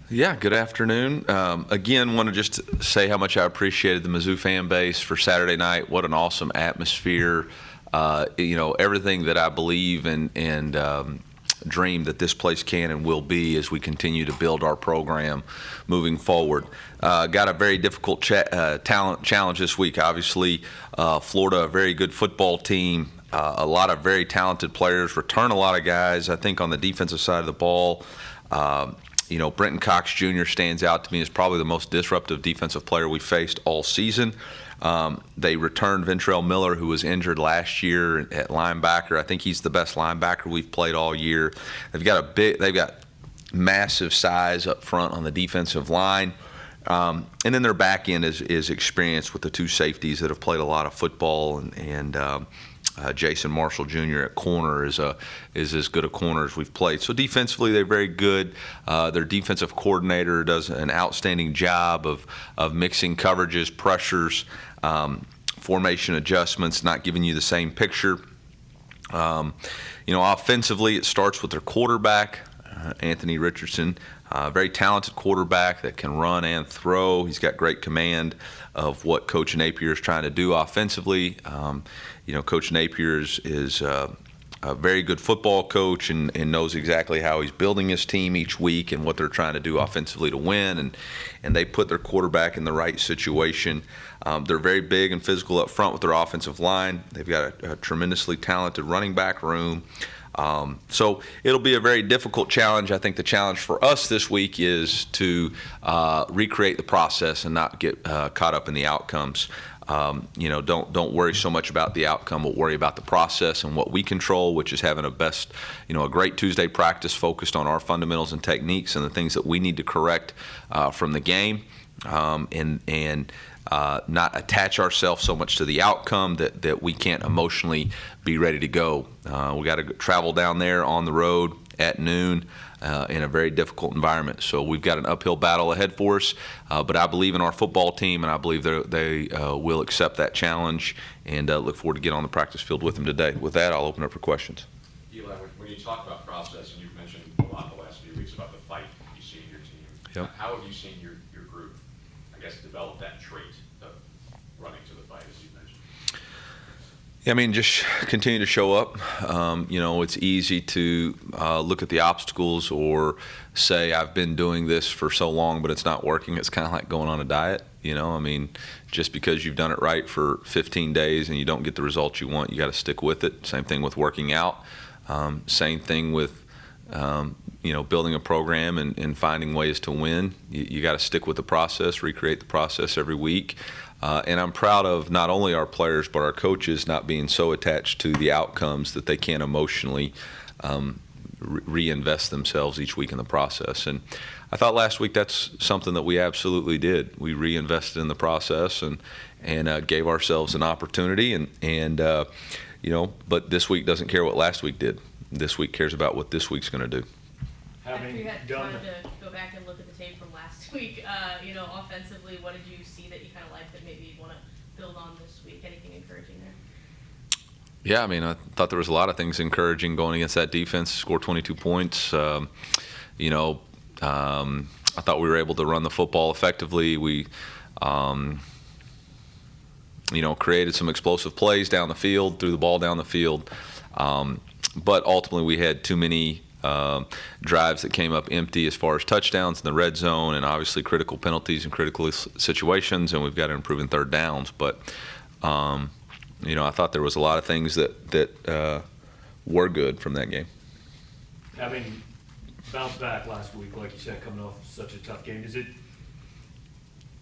Yeah, good afternoon. Again, want to just say how much I appreciated the Mizzou fan base for Saturday night. What an awesome atmosphere. Everything that I believe and dream that this place can and will be as we continue to build our program moving forward. Got a very difficult talent challenge this week. Obviously, Florida, a very good football team. A lot of very talented players, return a lot of guys. I think on the defensive side of the ball, Brenton Cox Jr. stands out to me as probably the most disruptive defensive player we faced all season. They returned Ventrell Miller, who was injured last year at linebacker. I think he's the best linebacker we've played all year. They've got massive size up front on the defensive line. And then their back end is experienced with the two safeties that have played a lot of football, and Jason Marshall Jr. at corner is as good a corner as we've played. So defensively, they're very good. Their defensive coordinator does an outstanding job of mixing coverages, pressures, formation adjustments, not giving you the same picture. Offensively, it starts with their quarterback, Anthony Richardson. Very talented quarterback that can run and throw. He's got great command of what Coach Napier is trying to do offensively. Coach Napier is a very good football coach and knows exactly how he's building his team each week and what they're trying to do offensively to win. And they put their quarterback in the right situation. They're very big and physical up front with their offensive line. They've got a tremendously talented running back room. So it'll be a very difficult challenge. I think the challenge for us this week is to recreate the process and not get caught up in the outcomes. Don't worry so much about the outcome, but worry about the process and what we control, which is having a great Tuesday practice focused on our fundamentals and techniques and the things that we need to correct from the game, and not attach ourselves so much to the outcome that we can't emotionally be ready to go. We got to travel down there on the road at noon in a very difficult environment. So we've got an uphill battle ahead for us, but I believe in our football team, and I believe they will accept that challenge, and look forward to getting on the practice field with them today. With that, I'll open up for questions. Eli, when you talk about process, and you've mentioned a lot the last few weeks about the fight you see in your team, yep. How have you seen your group, develop that trait of running to the fight, as you mentioned? Yeah, just continue to show up. It's easy to look at the obstacles or say, I've been doing this for so long, but it's not working. It's kind of like going on a diet. Just because you've done it right for 15 days and you don't get the results you want, you got to stick with it. Same thing with working out. Same thing with building a program and finding ways to win. You got to stick with the process, recreate the process every week. And I'm proud of not only our players, but our coaches not being so attached to the outcomes that they can't emotionally reinvest themselves each week in the process. And I thought last week that's something that we absolutely did. We reinvested in the process and gave ourselves an opportunity. But this week doesn't care what last week did. This week cares about what this week's going to do. After you had time to go back and look at the tape from last week, offensively, what did you see that you kind of liked that maybe you'd want to build on this week? Anything encouraging there? Yeah, I thought there was a lot of things encouraging going against that defense. Score 22 points. I thought we were able to run the football effectively. We, created some explosive plays down the field, threw the ball down the field. But ultimately, we had too many drives that came up empty as far as touchdowns in the red zone, and obviously critical penalties and critical situations, and we've got to improve in third downs. But I thought there was a lot of things that were good from that game. Having bounced back last week, like you said, coming off such a tough game, is it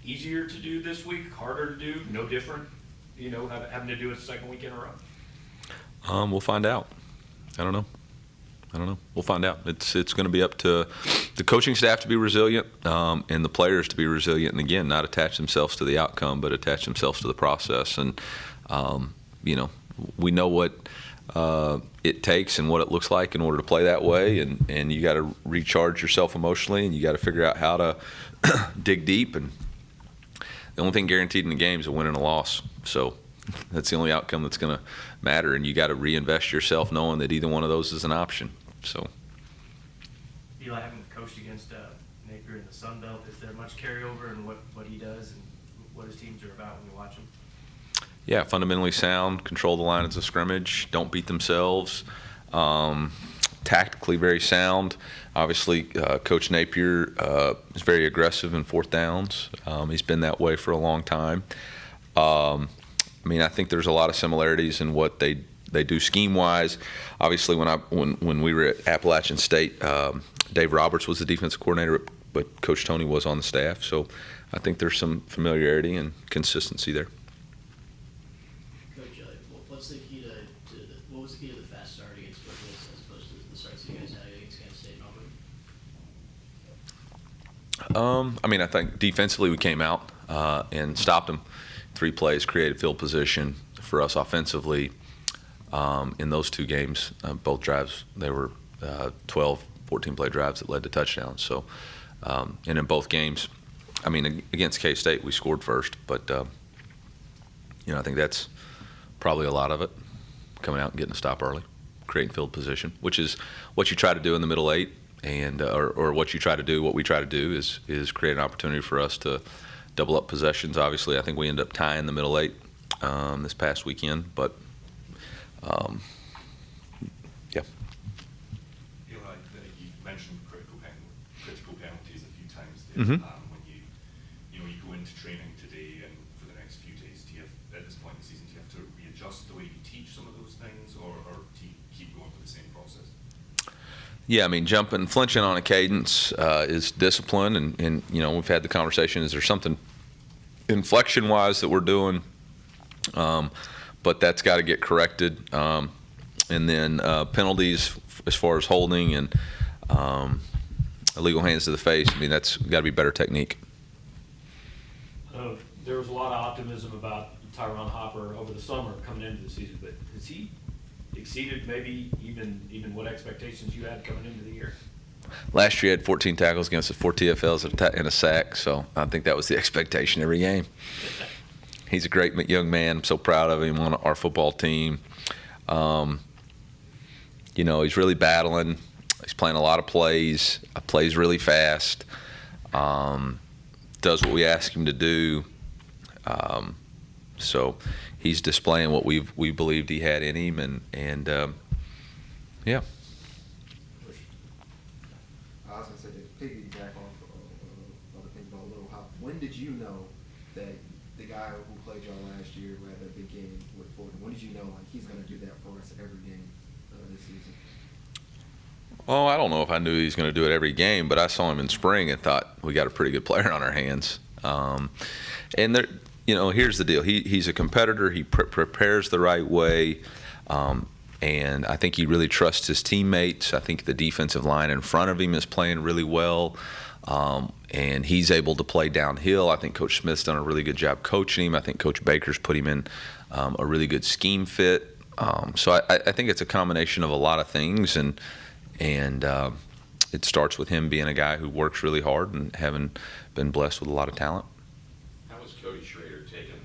easier to do this week, harder to do, no different, having to do it the second week in a row? We'll find out. I don't know. We'll find out. It's going to be up to the coaching staff to be resilient, and the players to be resilient, and again, not attach themselves to the outcome, but attach themselves to the process. And we know what it takes and what it looks like in order to play that way, and you got to recharge yourself emotionally, and you got to figure out how to dig deep. And the only thing guaranteed in the game is a win and a loss. So that's the only outcome that's going to matter, and you got to reinvest yourself knowing that either one of those is an option. So, Eli, having coached against Napier in the Sun Belt? Is there much carryover in what he does and what his teams are about when you watch him? Yeah, fundamentally sound, control the lines of scrimmage, don't beat themselves. Tactically very sound. Obviously, Coach Napier is very aggressive in fourth downs. He's been that way for a long time. I mean, I think there's a lot of similarities in what they do scheme-wise. Obviously, when we were at Appalachian State, Dave Roberts was the defensive coordinator, but Coach Tony was on the staff. So I think there's some familiarity and consistency there. Coach, what's the key what was the key to the fast start against Georgia as opposed to the starts you guys had against Kansas State and Auburn? I mean, I think defensively we came out and stopped them. 3 plays, created field position for us offensively. In those 2 games, both drives, they were 12, 14-play drives that led to touchdowns. So, and in both games, I mean, against K-State, we scored first, but, I think that's probably a lot of it, coming out and getting a stop early, creating field position, which is what you try to do in the middle 8, and or what we try to do is create an opportunity for us to double up possessions. Obviously, I think we ended up tying the middle 8 this past weekend, but yeah. Eli, you mentioned critical penalties a few times there. Mhm. When you go into training today and for the next few days, do you have, at this point in the season, do you have to readjust the way you teach some of those things, or do you keep going with the same process? Yeah, I mean, flinching on a cadence is discipline, and we've had the conversation, is there something inflection-wise that we're doing? But that's got to get corrected. And then penalties as far as holding and illegal hands to the face, I mean, that's got to be better technique. There was a lot of optimism about Tyron Hopper over the summer coming into the season, but has he exceeded maybe even what expectations you had coming into the year? Last year he had 14 tackles against us, 4 TFLs and a sack, so I think that was the expectation every game. He's a great young man. I'm so proud of him on our football team. He's really battling. He's playing a lot of plays, plays really fast, does what we ask him to do. So he's displaying what we believed he had in him, and yeah. I was going to say, to piggyback off other things about Little Hop, when did you know that the guy who played y'all last year, who had that big game with Ford, when did you know he's going to do that for us every game this season? Well, I don't know if I knew he was going to do it every game, but I saw him in spring and thought we got a pretty good player on our hands. And there, here's the deal: he's a competitor. He prepares the right way, and I think he really trusts his teammates. I think the defensive line in front of him is playing really well, and he's able to play downhill. I think Coach Smith's done a really good job coaching him. I think Coach Baker's put him in a really good scheme fit. So I think it's a combination of a lot of things, and it starts with him being a guy who works really hard and having been blessed with a lot of talent. How was Cody Schrader taking,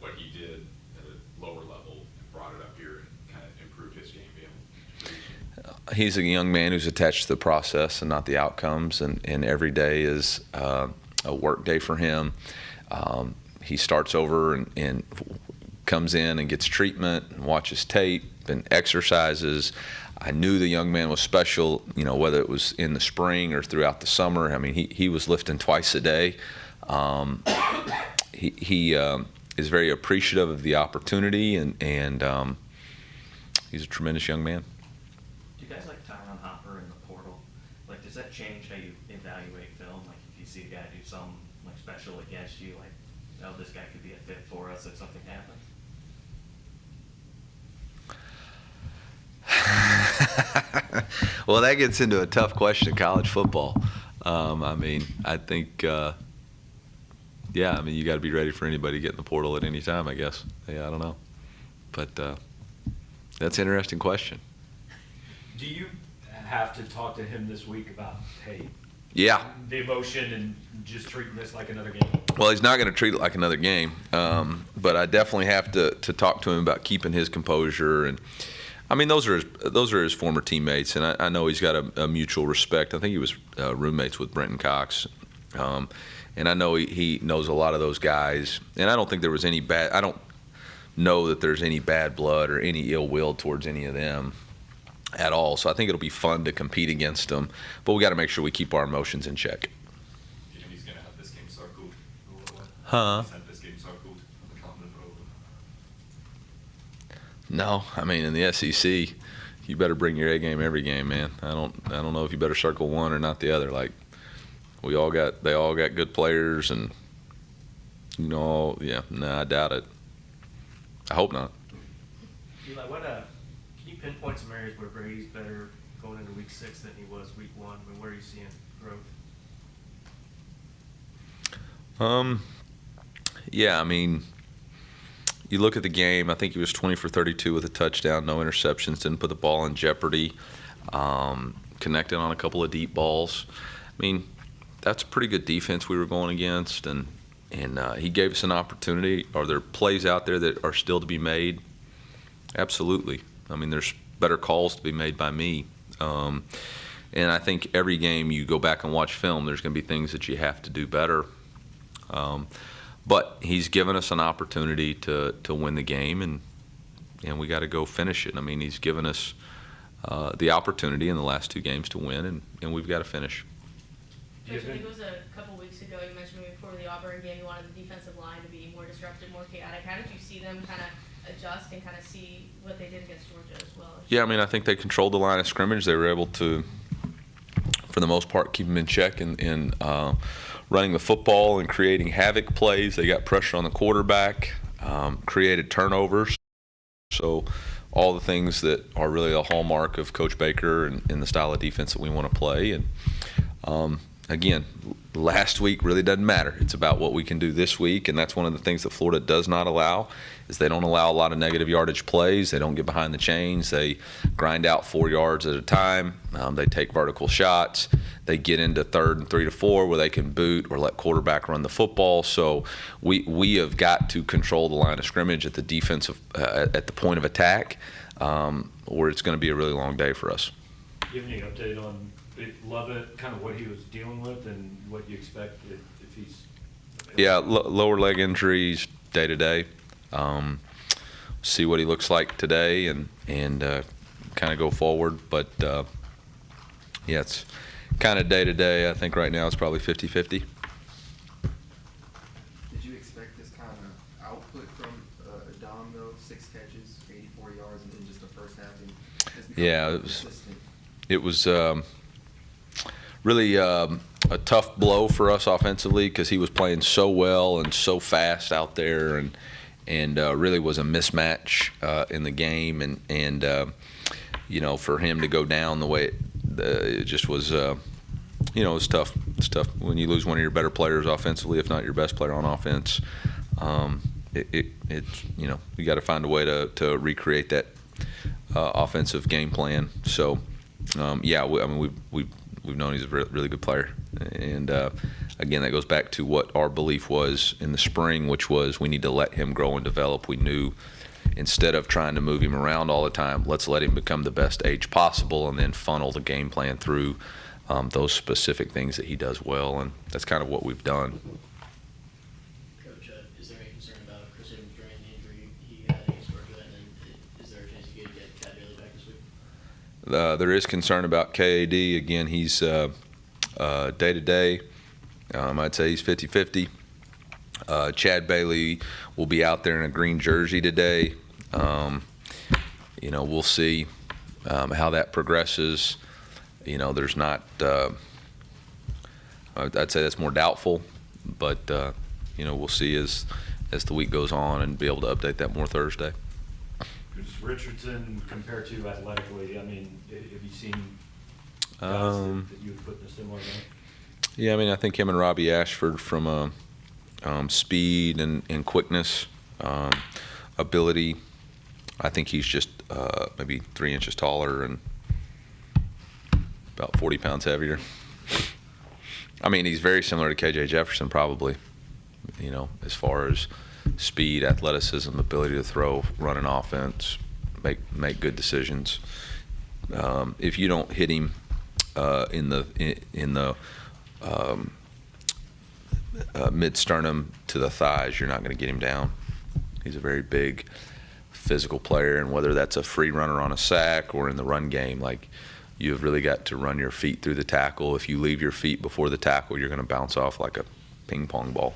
what he did at a lower level and brought it up here and kind of improved his game? He's a young man who's attached to the process and not the outcomes, and every day is a work day for him. He starts over and comes in and gets treatment and watches tape and exercises. I knew the young man was special, whether it was in the spring or throughout the summer. I mean, he was lifting twice a day. He is very appreciative of the opportunity, and he's a tremendous young man. Do you guys like Tyron Hopper in the portal? Like, does that change how you evaluate film? Like, if you see a guy do something like special against you, like, oh, this guy could be a fit for us if something happens? Well, that gets into a tough question in college football. I think, you got to be ready for anybody to get in the portal at any time, I guess. Yeah, I don't know. But that's an interesting question. Do you have to talk to him this week about, hey, Yeah. the emotion and just treating this like another game? Well, he's not going to treat it like another game, but I definitely have to talk to him about keeping his composure. And I mean, those are his former teammates, and I know he's got a mutual respect. I think he was roommates with Brenton Cox, and I know he knows a lot of those guys. And I don't think there was any bad. I don't know that there's any bad blood or any ill will towards any of them at all. So I think it'll be fun to compete against them, but we got to make sure we keep our emotions in check. Do you think he's going to have this game circled? Huh? He's had this game circled on the calendar for all of them. No, I mean, in the SEC, you better bring your A game every game, man. I don't know if you better circle one or not the other. Like, they all got good players, and I doubt it. I hope not. Eli, can you pinpoint some areas where Brady's better going into week 6 than he was week 1? I mean, where are you seeing growth? Yeah, I mean, you look at the game, I think he was 20 for 32 with a touchdown, no interceptions, didn't put the ball in jeopardy, connected on a couple of deep balls. I mean, that's a pretty good defense we were going against, and he gave us an opportunity. Are there plays out there that are still to be made? Absolutely. I mean, there's better calls to be made by me. And I think every game you go back and watch film, there's going to be things that you have to do better. But he's given us an opportunity to win the game, and we got to go finish it. I mean, he's given us the opportunity in the last 2 games to win, and we've got to finish. Coach, I think it was a couple weeks ago you mentioned maybe before the Auburn game you wanted the defensive line to be more disruptive, more chaotic. How did you see them kind of adjust and kind of see what they did against Georgia as well? Yeah, I mean, I think they controlled the line of scrimmage. They were able to, for the most part, keep them in check in running the football and creating havoc plays. They got pressure on the quarterback, created turnovers. So all the things that are really a hallmark of Coach Baker and the style of defense that we want to play. And again, last week really doesn't matter. It's about what we can do this week, and that's one of the things that Florida does not allow, is they don't allow a lot of negative yardage plays. They don't get behind the chains. They grind out 4 yards at a time. They take vertical shots. They get into 3rd and 3 to 4 where they can boot or let quarterback run the football. So we have got to control the line of scrimmage at the defensive at the point of attack, or it's going to be a really long day for us. Do you have any update on Lovett, kind of what he was dealing with and what you expect if he's available? Yeah, lower leg injuries day to day. See what he looks like today and kind of go forward. But, yeah, it's kind of day to day. I think right now it's probably 50-50. Did you expect this kind of output from Dom, though? 6 catches, 84 yards in just the first half? And it's become Yeah, consistent. it was really a tough blow for us offensively because he was playing so well and so fast out there, and really was a mismatch in the game, and for him to go down the way it just was, it was tough. It's tough when you lose one of your better players offensively, if not your best player on offense. You got to find a way to recreate that offensive game plan. So, we've known he's a really good player, and again, that goes back to what our belief was in the spring, which was we need to let him grow and develop. We knew instead of trying to move him around all the time, let's let him become the best age possible and then funnel the game plan through those specific things that he does well, and that's kind of what we've done. Coach, is there any concern about Chris Evans during the injury he had against Georgia, and then is there a chance you could get Cat Bailey back this week? There is concern about KAD. Again, he's day-to-day. I'd say he's 50-50. Chad Bailey will be out there in a green jersey today. We'll see how that progresses. There's not I'd say that's more doubtful, but we'll see as the week goes on and be able to update that more Thursday. Who's Richardson compared to athletically? I mean, have you seen guys that you would put in a similar game? Yeah, I mean, I think him and Robbie Ashford from speed and quickness, ability. I think he's just maybe 3 inches taller and about 40 pounds heavier. I mean, he's very similar to KJ Jefferson, probably, as far as speed, athleticism, ability to throw, run an offense, make good decisions. If you don't hit him in the mid sternum to the thighs, you're not going to get him down. He's a very big physical player, and whether that's a free runner on a sack or in the run game, like, you've really got to run your feet through the tackle. If you leave your feet before the tackle, you're going to bounce off like a ping pong ball.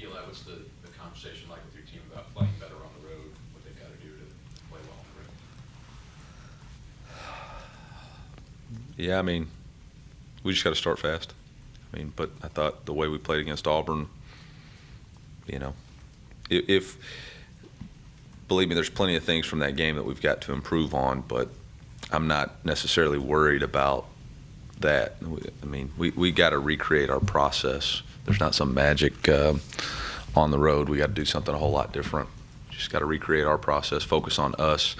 Eli, what's the conversation like with your team about playing better on the road, what they've got to do to play well on the road? Yeah, I mean, we just got to start fast. I mean, but I thought the way we played against Auburn, you know, if believe me, there's plenty of things from that game that we've got to improve on, but I'm not necessarily worried about that. I mean, we got to recreate our process. There's not some magic on the road. We got to do something a whole lot different. Just got to recreate our process, focus on us.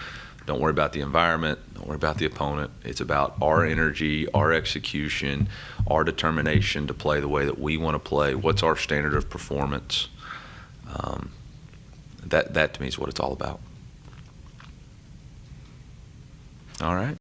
Don't worry about the environment. Don't worry about the opponent. It's about our energy, our execution, our determination to play the way that we want to play. What's our standard of performance? That to me is what it's all about. All right.